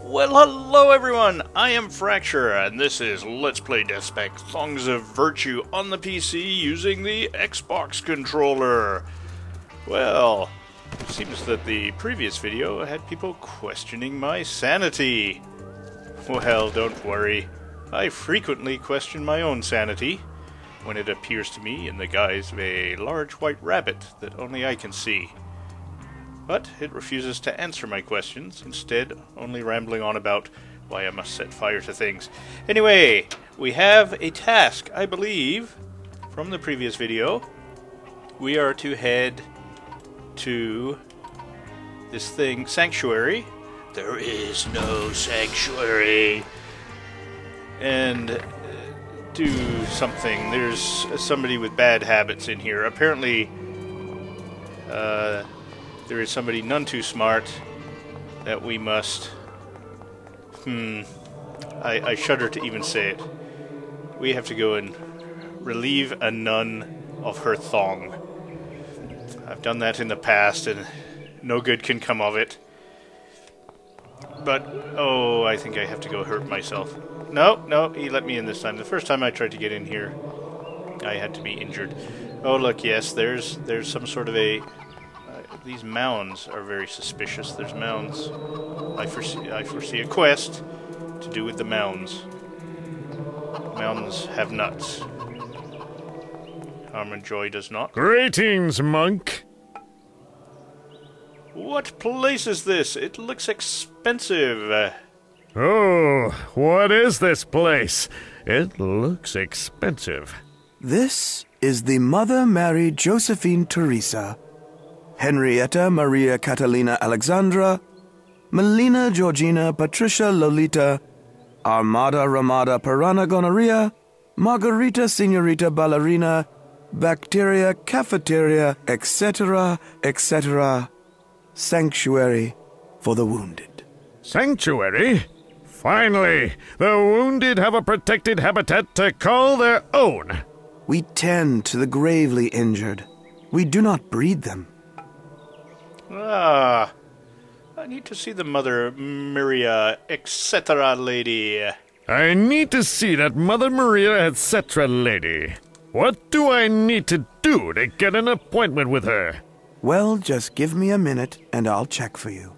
Well, hello everyone! I am Fracture, and this is Let's Play DeathSpank Thongs of Virtue on the PC using the Xbox controller. Well, it seems that the previous video had people questioning my sanity. Well, don't worry. I frequently question my own sanity when it appears to me in the guise of a large white rabbit that only I can see. But it refuses to answer my questions, instead only rambling on about why I must set fire to things. Anyway, we have a task, I believe, from the previous video. We are to head to this thing, Sanctuary. There is no sanctuary. And do something. There's somebody with bad habits in here. Apparently, there is somebody none too smart that we must... I shudder to even say it. We have to go and relieve a nun of her thong. I've done that in the past, and no good can come of it. But, oh, I think I have to go hurt myself. No, he let me in this time. The first time I tried to get in here, I had to be injured. Oh, look, yes, there's some sort of a... these mounds are very suspicious. There's mounds. I foresee a quest to do with the mounds. Mounds have nuts. Harm and Joy does not. Greetings, monk. What place is this? It looks expensive. Oh, what is this place? It looks expensive. This is the Mother Mary Josephine Teresa, Henrietta Maria Catalina Alexandra, Melina Georgina Patricia Lolita, Armada Ramada Piranha Gonorrhea, Margarita Senorita Ballerina, Bacteria Cafeteria, etc., etc., Sanctuary for the Wounded. Sanctuary? Finally, the wounded have a protected habitat to call their own. We tend to the gravely injured. We do not breed them. Ah, I need to see the Mother Maria, etc. lady. I need to see that Mother Maria, etc. lady. What do I need to do to get an appointment with her? Well, just give me a minute and I'll check for you.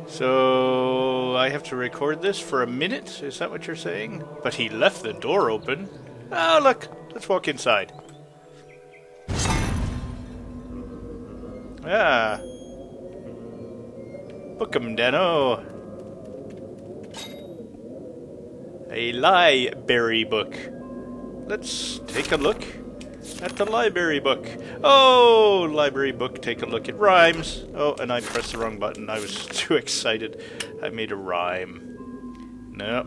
So, I have to record this for a minute? Is that what you're saying? But he left the door open. Oh, look, let's walk inside. Ah. Bookum Dano. A library book. Let's take a look at the library book. Oh, library book, take a look. It rhymes. Oh, and I pressed the wrong button. I was too excited. I made a rhyme. No,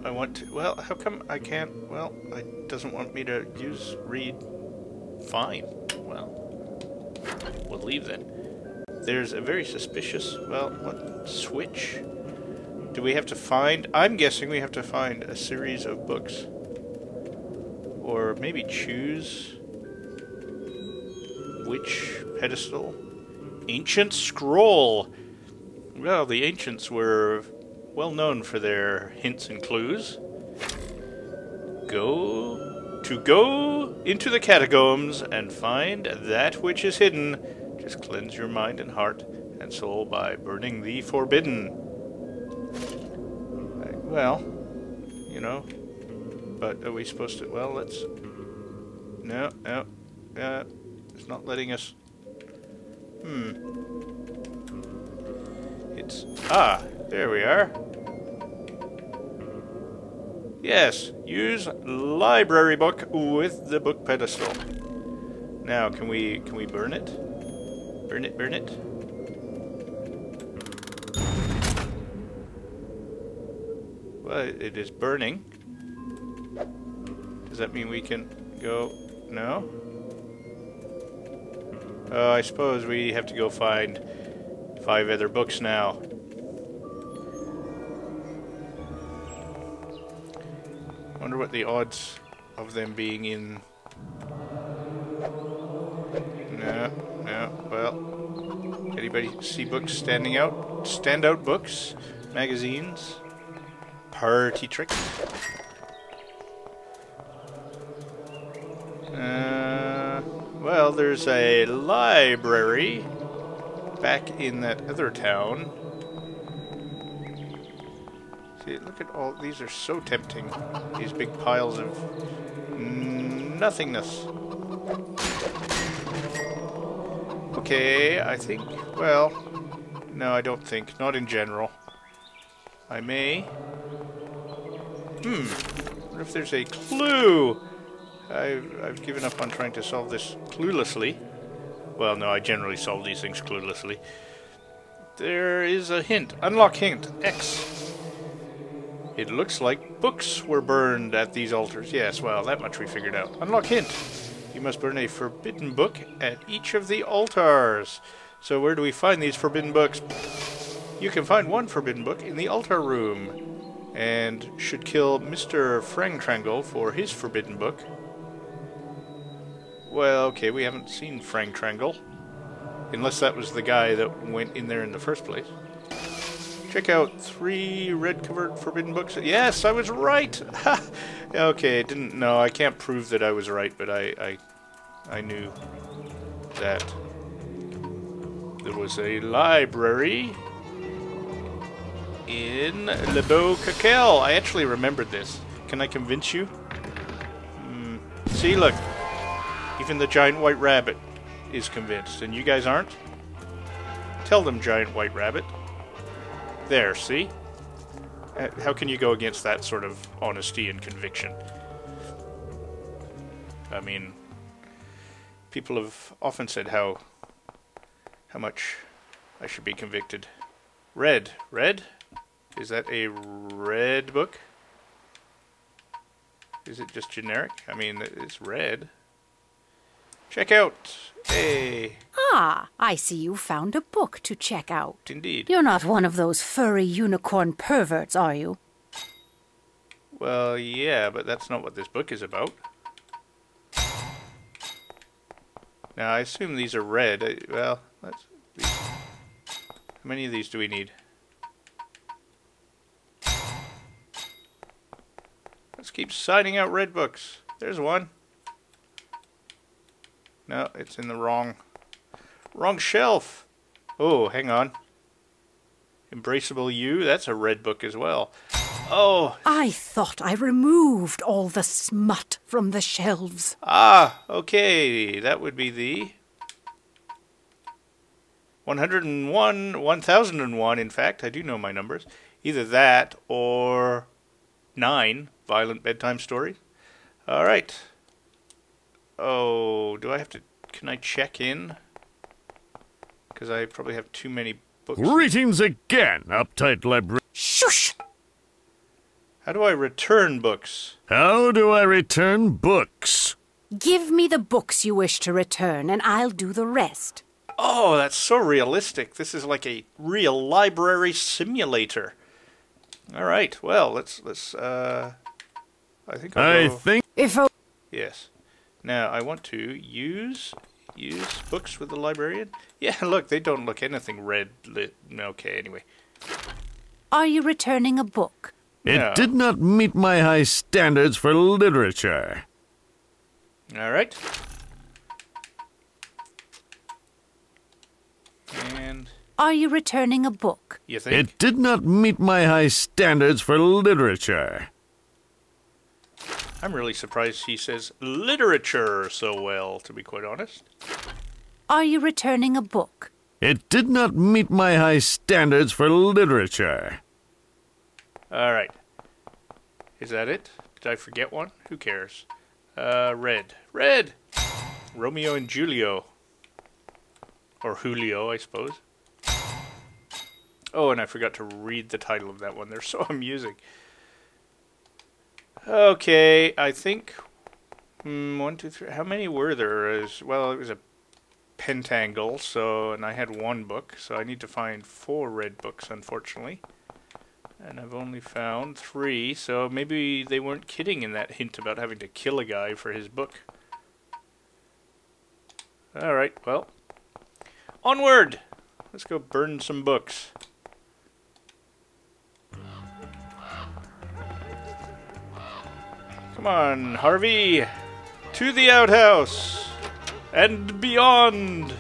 I want to... Well, how come I can't... Well, it doesn't want me to use read. Fine. Well, we'll leave then. There's a very suspicious... Well, what? Switch? Do we have to find... I'm guessing we have to find a series of books. Or maybe choose... which pedestal? Ancient Scroll! Well, the ancients were well known for their hints and clues. Go into the catacombs and find that which is hidden. Just cleanse your mind and heart and soul by burning the forbidden. Well, you know, but are we supposed to... Well, let's... No, it's not letting us... It's... Ah, there we are. Yes, use library book with the book pedestal. Now, can we burn it? Burn it. Well, it is burning. Does that mean we can go? No? Oh, I suppose we have to go find 5 other books now. Wonder what the odds of them being in... No, well... Anybody see books standing out? Standout books? Magazines? Party tricks? Well, there's a library back in that other town. See, look at all these are so tempting. These big piles of nothingness. Okay, I think, well, no, I don't think. Not in general. I may. What if there's a clue? I've given up on trying to solve this cluelessly. Well, no, I generally solve these things cluelessly. There is a hint. Unlock hint. X. It looks like books were burned at these altars. Yes, well, that much we figured out. Unlock hint. You must burn a forbidden book at each of the altars. So where do we find these forbidden books? You can find one forbidden book in the altar room. And should kill Mr. Frangtrangle for his forbidden book. Well, okay, we haven't seen Frangtrangle. Unless that was the guy that went in there in the first place. Check out 3 red-covered forbidden books. Yes, I was right! Okay, no, I can't prove that I was right, but I knew that there was a library in Le Beau Caquel. I actually remembered this. Can I convince you? See, look. Even the giant white rabbit is convinced, and you guys aren't? Tell them, giant white rabbit. There, see? How can you go against that sort of honesty and conviction? I mean, people have often said how much I should be convicted. Red. Red? Is that a red book? Is it just generic? I mean, it's red. Check out. Hey. Ah, I see you found a book to check out. Indeed. You're not one of those furry unicorn perverts, are you? Well, yeah, but that's not what this book is about. Now, I assume these are red. Well, let's... How many of these do we need? Let's keep signing out red books. There's one. No, it's in the wrong shelf. Oh, hang on. Embraceable You, that's a red book as well. Oh. I thought I removed all the smut from the shelves. Ah, okay. That would be the 1001, in fact. I do know my numbers. Either that or 9 violent bedtime stories. All right. Oh, do I have to... Can I check in? Because I probably have too many books. Greetings again, uptight librarian. Shush! How do I return books? How do I return books? Give me the books you wish to return, and I'll do the rest. Oh, that's so realistic. This is like a real library simulator. All right. Well, let's. I think. If I... Yes. Now I want to use books with the librarian. Yeah, look, they don't look anything red lit. Okay, anyway. Are you returning a book? It did not meet my high standards for literature. All right. And... Are you returning a book? You think? It did not meet my high standards for literature. I'm really surprised he says literature so well, to be quite honest. Are you returning a book? It did not meet my high standards for literature. All right. Is that it? Did I forget one? Who cares? Red. Red! Romeo and Julio. Or Julio, I suppose. Oh, and I forgot to read the title of that one. They're so amusing. Okay, I think... 1, 2, 3... How many were there? Well, it was a pentangle, so... And I had 1 book, so I need to find 4 red books, unfortunately. And I've only found 3, so maybe they weren't kidding in that hint about having to kill a guy for his book. Alright, well... Onward! Let's go burn some books. Come on, Harvey! To the outhouse! And beyond!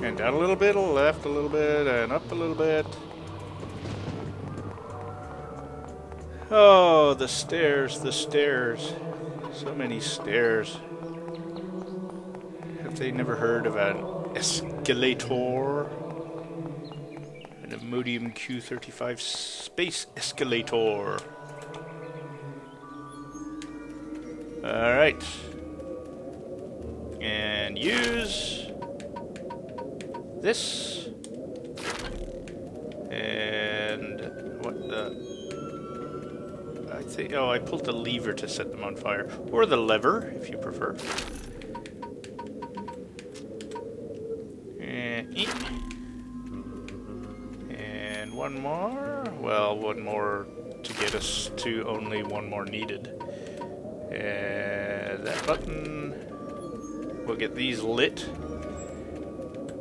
And down a little bit, left a little bit, and up a little bit. Oh, the stairs, the stairs. So many stairs. Have they never heard of an escalator? An Imodium Q35 space escalator. Alright. And use this. And what the... I think, oh, I pulled the lever to set them on fire. Or the lever, if you prefer. And one more. Well, one more to get us to only one more needed. And that button will get these lit.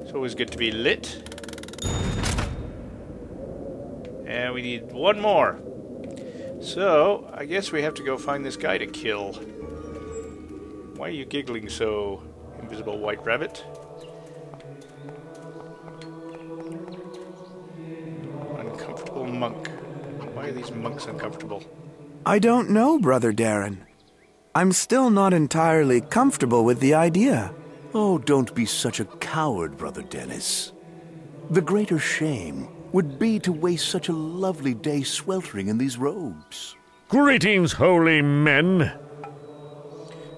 It's always good to be lit. And we need one more. So, I guess we have to go find this guy to kill. Why are you giggling so, invisible white rabbit? Uncomfortable monk. Why are these monks uncomfortable? I don't know, Brother Darren. I'm still not entirely comfortable with the idea. Oh, don't be such a coward, Brother Dennis. The greater shame would be to waste such a lovely day sweltering in these robes. Greetings, holy men.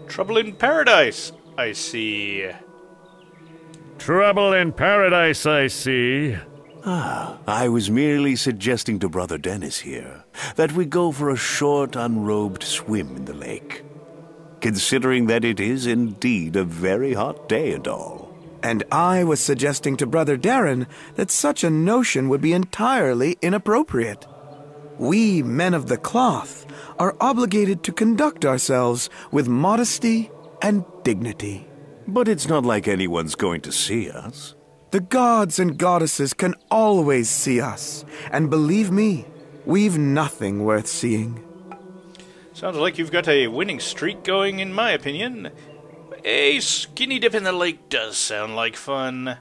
Trouble in paradise, I see. Trouble in paradise, I see. I was merely suggesting to Brother Dennis here that we go for a short, unrobed swim in the lake, considering that it is indeed a very hot day and all. And I was suggesting to Brother Darren that such a notion would be entirely inappropriate. We, men of the cloth, are obligated to conduct ourselves with modesty and dignity. But it's not like anyone's going to see us. The gods and goddesses can always see us, and believe me, we've nothing worth seeing. Sounds like you've got a winning streak going, in my opinion. A skinny dip in the lake does sound like fun.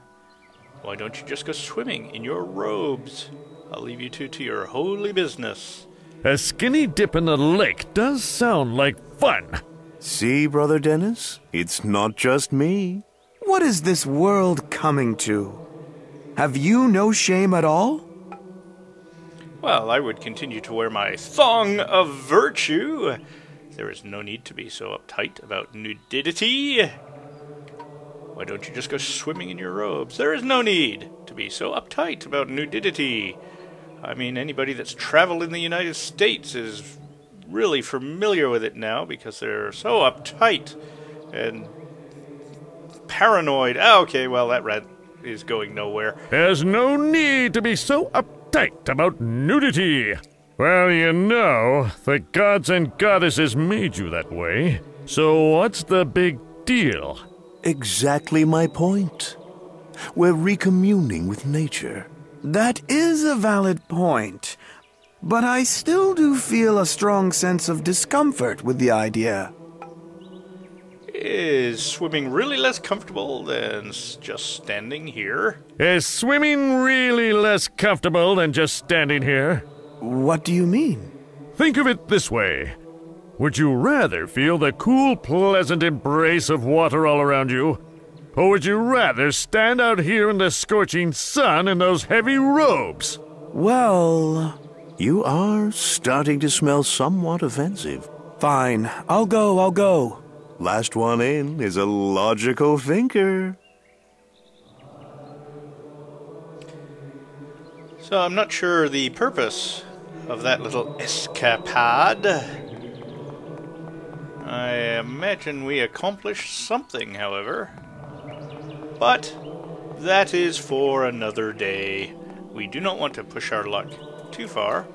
Why don't you just go swimming in your robes? I'll leave you two to your holy business. A skinny dip in the lake does sound like fun. See, Brother Dennis? It's not just me. What is this world coming to? Have you no shame at all? Well, I would continue to wear my Thong of Virtue. There is no need to be so uptight about nudity. Why don't you just go swimming in your robes? There is no need to be so uptight about nudity. I mean, anybody that's traveled in the United States is really familiar with it now because they're so uptight and paranoid. Okay, well, that rat is going nowhere. There's no need to be so uptight about nudity. Well, you know, the gods and goddesses made you that way. So what's the big deal? Exactly my point. We're recommuning with nature. That is a valid point, but I still do feel a strong sense of discomfort with the idea. Is swimming really less comfortable than just standing here? Is swimming really less comfortable than just standing here? What do you mean? Think of it this way. Would you rather feel the cool, pleasant embrace of water all around you? Or would you rather stand out here in the scorching sun in those heavy robes? Well... You are starting to smell somewhat offensive. Fine, I'll go. Last one in is a logical thinker. So I'm not sure the purpose of that little escapade. I imagine we accomplished something, however. But that is for another day. We do not want to push our luck too far.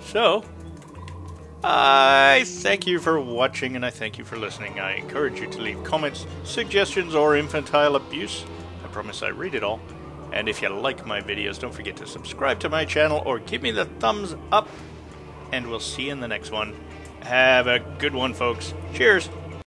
So, I thank you for watching and I thank you for listening. I encourage you to leave comments, suggestions, or infantile abuse. I promise I read it all. And if you like my videos, don't forget to subscribe to my channel or give me the thumbs up. And we'll see you in the next one. Have a good one, folks. Cheers!